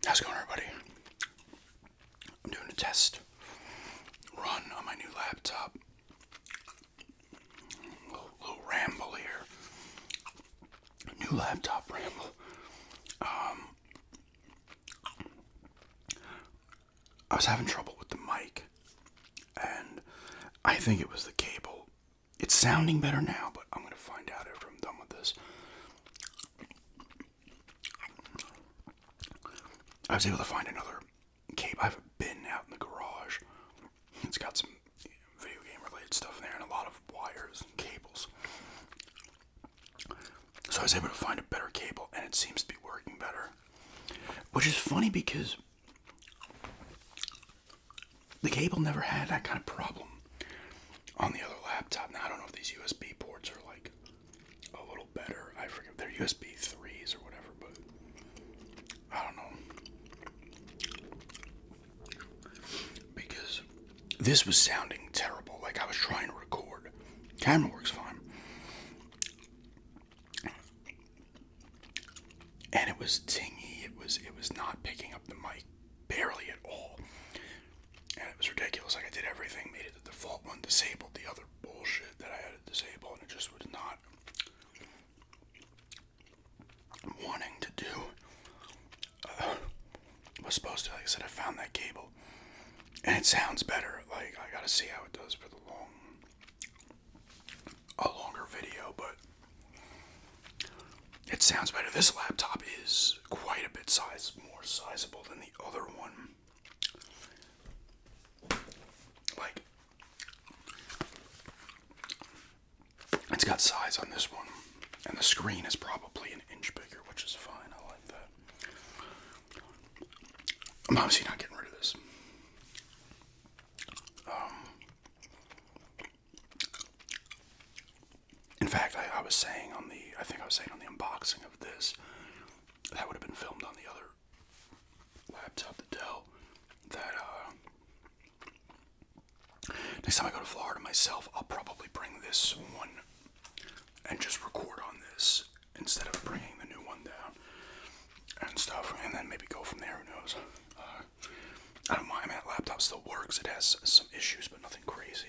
How's it going, everybody? I'm doing a test run on my new laptop. Little ramble here. New laptop ramble. I was having trouble with the mic, and I think it was the cable. It's sounding better now, but I'm going to find out after I'm done with this. I was able to find another cable. I have a bin out in the garage. It's got some video game related stuff in there and a lot of wires and cables. So I was able to find a better cable, and it seems to be working better. Which is funny because the cable never had that kind of problem on the other laptop. Now, I don't know if these USB ports are like a little better. I forget. They're USB 3s or whatever, but I don't know. Because this was sounding terrible. Like I was trying to record. Camera works fine. And it was tingy. It was not picking up the mic barely at all. And it was ridiculous. Like I did everything, made it the default one, disabled the other bullshit that I had to disable, and it just was not wanting to do. Was supposed to, like I said, I found that cable, and it sounds better. Like I gotta see how it does for a longer video, but it sounds better. This laptop is quite a bit more sizable than the other one. Like, it's got size on this one, and the screen is probably an inch bigger, which is fine. I like that. I'm obviously not getting rid of this. In fact, I was saying on the unboxing of this, that would have been filmed on the other laptop, the Dell, that, next time I go to Florida myself, I'll probably bring this one and just record on this instead of bringing the new one down and stuff, and then maybe go from there, who knows. I don't mind, that laptop still works. It has some issues, but nothing crazy.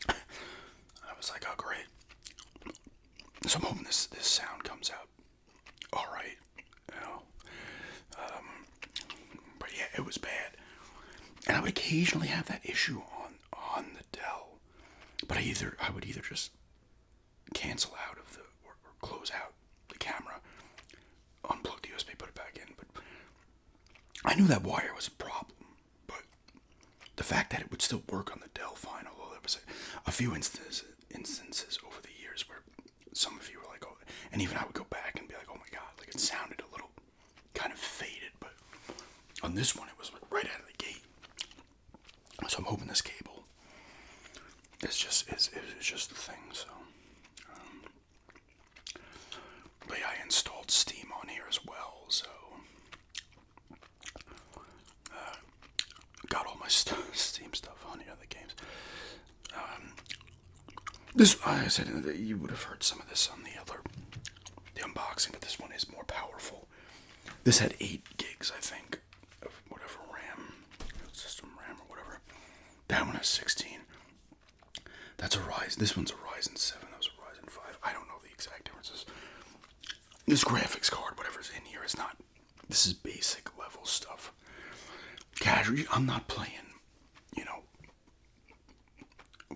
But I was like, oh great. So I'm hoping this sound comes out alright, you know. But yeah, it was bad. And I would occasionally have that issue on the Dell. But I would either just cancel out of or close out the camera, unplug the USB, put it back in. But I knew that wire was a problem. But the fact that it would still work on the Dell fine, although there was a few instances over the years where some of you were like, oh, and even I would go back and be like, oh my god, like it sounded a little kind of faded, but on this one it was like right out of the gate. So I'm hoping this cable is just the thing. So, but yeah, I installed Steam on here as well. So got all my Steam stuff on here, the games. This, like I said, you would have heard some of this on the unboxing, but this one is more powerful. This had 8 gigs, I think, of whatever RAM, system RAM or whatever. That one has 16. That's a Ryzen. This one's a Ryzen 7. That was a Ryzen 5. I don't know the exact differences. This graphics card, whatever's in here, is not. This is basic level stuff. Casual. I'm not playing,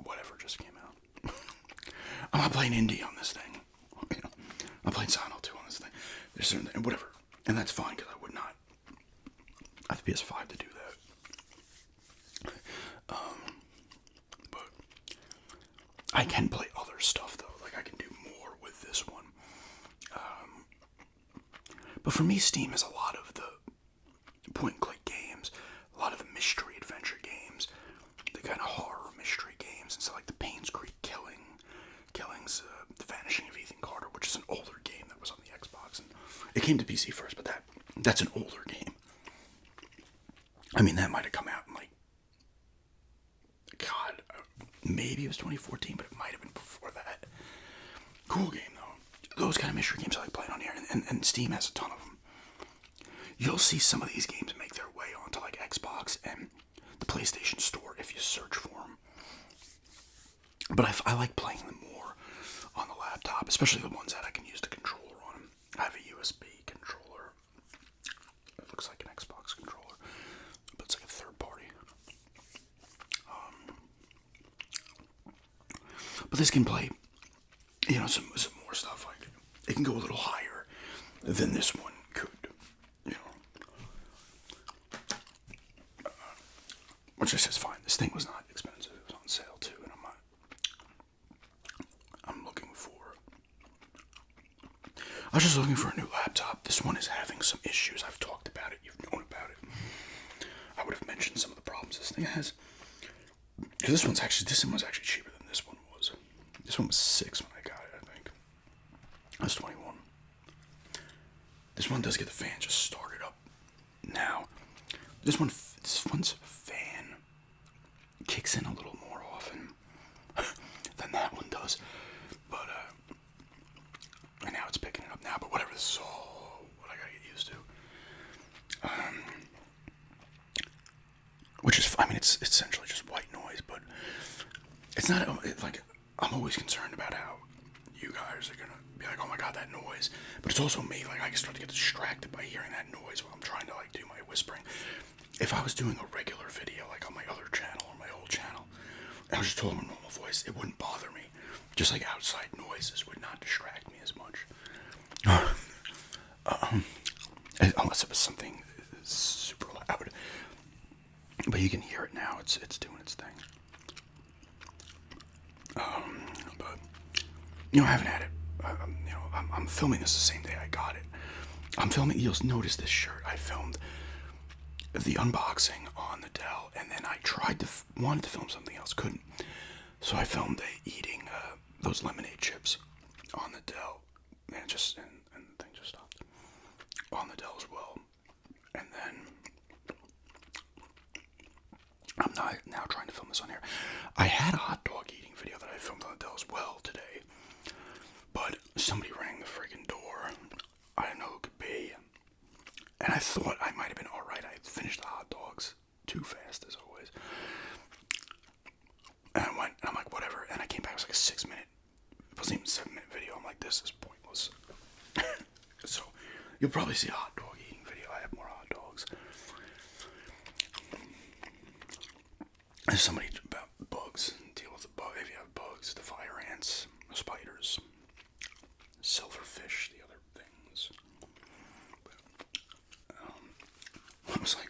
whatever just came out. I'm not playing indie on this thing. I'm playing Silent Hill 2 on this thing. There's certain, whatever. And that's fine, because I would not. I have the PS5 to do that. But I can play other stuff, though. Like, I can do more with this one. But for me, Steam is a lot of the point-and-click games, a lot of the mystery adventure games, the kind of horror mystery games, and so like the Payne's Creek Killings, The Vanishing of Ethan Carter, which is an older game that was on the Xbox, and it came to PC first, but that's an older game. I mean, that might have come out in, like, God, maybe it was 2014, but it might have been before that. Cool game, though. those kind of mystery games I like playing on here, and Steam has a ton of them. You'll see some of these games make their way onto like Xbox and the PlayStation Store if you search for them. But I like playing them more on the laptop, especially the ones that I can use the controller on them. I have a USB controller. It looks like an Xbox controller, but it's like a third party. But this can play, some more stuff. Like it can go a little higher than this one could, which I said is fine. This thing was not expensive. It was on sale too, and I'm looking for. I was just looking for a new laptop. This one is having some issues. I've talked about it. You've known about it. I would have mentioned some of the problems this thing has. Because this one was actually cheaper than this one was. This one was $6 when I got it, I think. That's 21. This one does get the fan just started up now. This one's fan kicks in a little more often than that one does. But and now it's picking it up now. But whatever, this is all what I gotta get used to. Which is, it's essentially just white noise, but it's not like I'm always concerned about how you guys are gonna be like, oh my god, that noise. But it's also me, like I can start to get distracted by hearing that noise while I'm trying to like do my whispering. If I was doing a regular video, like on my other channel or my old channel, and I was just told in a normal voice, it wouldn't bother me. Just like outside noises would not distract me as much. Unless it was something super loud. But you can hear it now. It's doing its thing. But I haven't had it. I'm filming this the same day I got it. I'm filming. You'll notice this shirt. I filmed the unboxing on the Dell, and then I wanted to film something else, couldn't. So I filmed eating those lemonade chips on the Dell, and the thing just stopped on the Dell as well. And then I'm now trying to film this on here. I had a hot dog eating video that I filmed on the Dell as well today, but somebody rang the friggin' door. I didn't know who it could be, and I thought I might have been alright. I finished the hot dogs too fast, as always. And I went, and I'm like, whatever. And I came back, it was like a 6-minute, it wasn't even a 7-minute video. I'm like, this is pointless. So, you'll probably see a hot dog eating video. I have more hot dogs. There's somebody about bugs, deal with the bug. If you have bugs, the fire ants, the spiders, silverfish, the other things. But, I was like,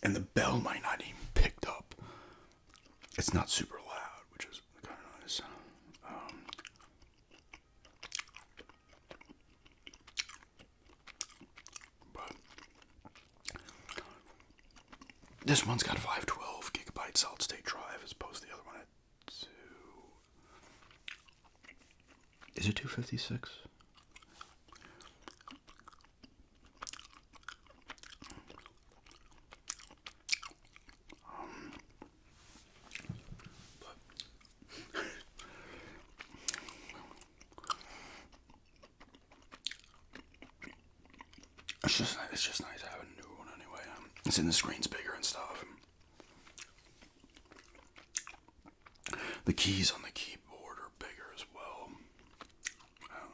and the bell might not even picked up. It's not super loud, which is kind of nice. But this one's got 512 gigabyte solid state drive as opposed to the other one at 2. Is it 256? It's just nice to have a new one anyway. It's in the screen's bigger and stuff. The keys on the keyboard are bigger as well.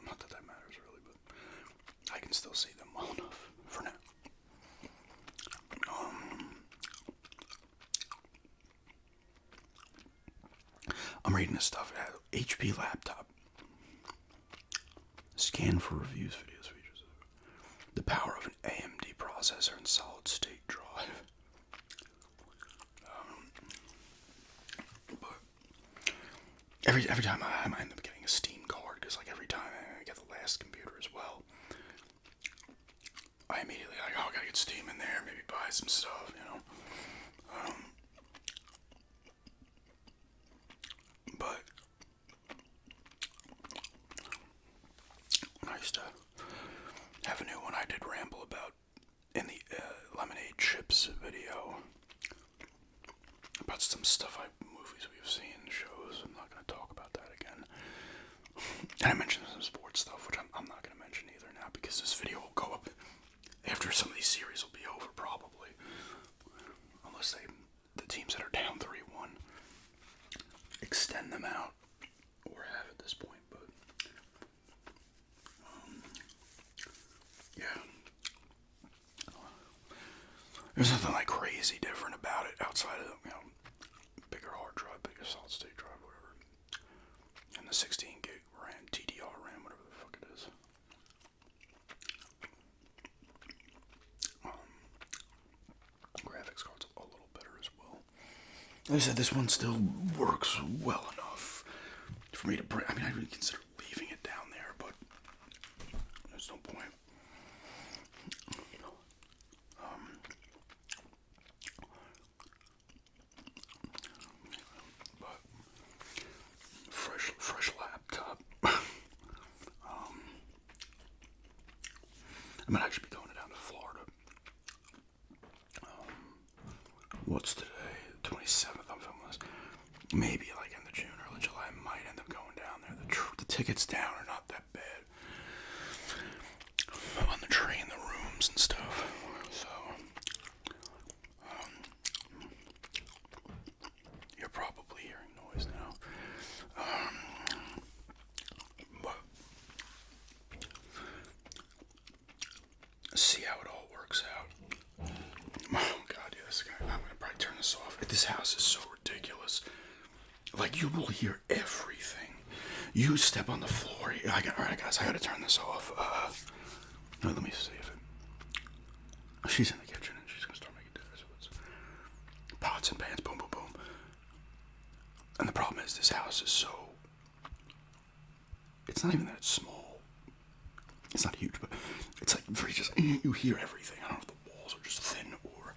Not that that matters really, but I can still see them well enough for now. I'm reading this stuff. HP laptop. Scan for reviews, videos, features. The power of an AMD processor and solid state drive. But every time I end up getting a Steam card, because like every time I get the last computer as well, I immediately like, oh, I gotta get Steam in there, maybe buy some stuff, but I used to have a new one I did ramble about in the lemonade chips video about some stuff movies we've seen, shows. I'm not going to talk about that again. And I mentioned some sports stuff, which I'm not going to mention either now because this video will go up after some of these series will be over probably. Unless the teams that are down 3-1 extend them out or have at this point, but yeah. There's nothing like crazy different about it outside of, bigger hard drive, bigger solid state drive, whatever. And the 16 gig RAM, TDR RAM, whatever the fuck it is. Graphics card's a little better as well. Like I said, this one still works well enough for me to bring. I mean, I would consider leaving it down there, but there's no point. But fresh laptop. I might actually be going down to Florida. What's today? 27th. I'm filming this. Maybe like end of June, early July. I might end up going down there. The tickets down are not that bad. On the train, the rooms and stuff. So, you're probably hearing noise now. But see how it all works out. Oh God, yes. I'm gonna probably turn this off. This house is so ridiculous. Like, you will hear everything. You step on the floor. Alright, guys, I gotta turn this off. Let me see if it. She's in the kitchen and she's gonna start making dinner. So it's pots and pans, boom, boom, boom. And the problem is, this house is so. It's not even that it's small. It's not huge, but it's like very just. You hear everything. I don't know if the walls are just thin or.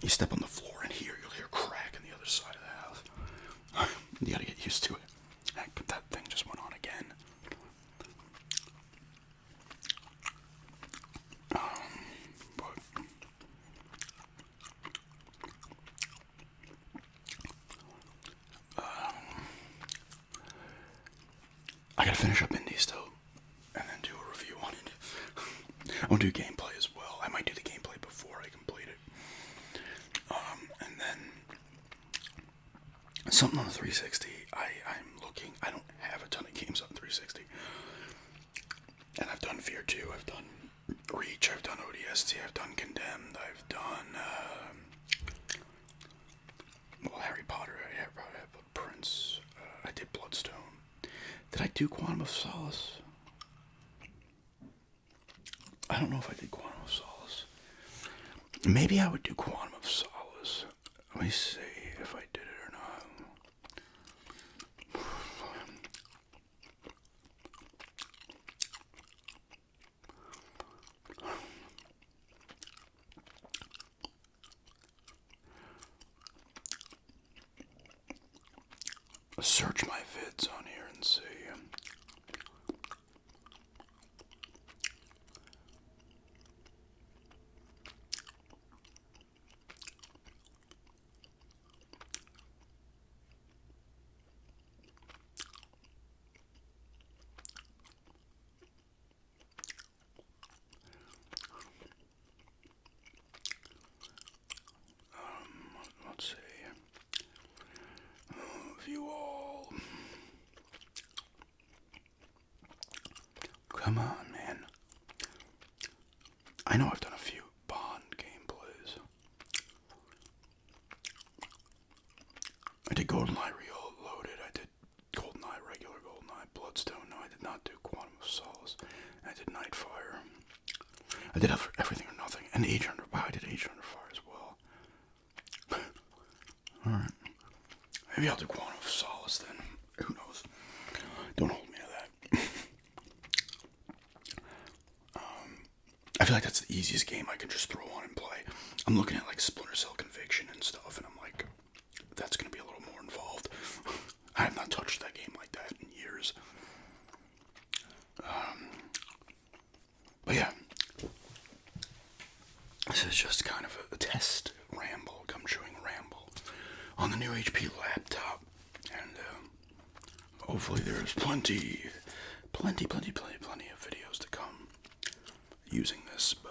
You step on the floor and you'll hear a crack on the other side of the house. You gotta get used to it. Heck, that thing just went on again. But I gotta finish up Indie still, and then do a review on it. I want to do gameplay as well. I might do the gameplay before I complete it. And then something on the 360. I'm looking. I don't have a ton of games on 360, and I've done Fear 2. I've done Reach. I've done ODST. I've done Condemned. I've done Harry Potter. I have Prince. I did Bloodstone. Did I do Quantum of Solace? I don't know if I did Quantum of Solace. Maybe I would do Quantum of Solace. Let me see if I did it or not. Let's search my vids on here and see. Let's see. View all. Come on, man. I know I've done a few Bond gameplays. I did GoldenEye Reloaded. I did GoldenEye, regular GoldenEye, Bloodstone. No, I did not do Quantum of Solace. I did Nightfire. I did Everything or Nothing. And Agent Under Fire. I did Agent Under Fire as well. Alright. Maybe I'll do Quantum of Solace then. Who knows? Don't hold me to that. I feel like that's the easiest game I can just throw on and play. I'm looking at like Splinter Cell Conviction and stuff, and I'm like, that's going to be a little more involved. I have not touched that game like that in years. But yeah, this is just kind of a test ramble, gum chewing ramble on the new HP laptop, and hopefully there's plenty of videos to come using this. But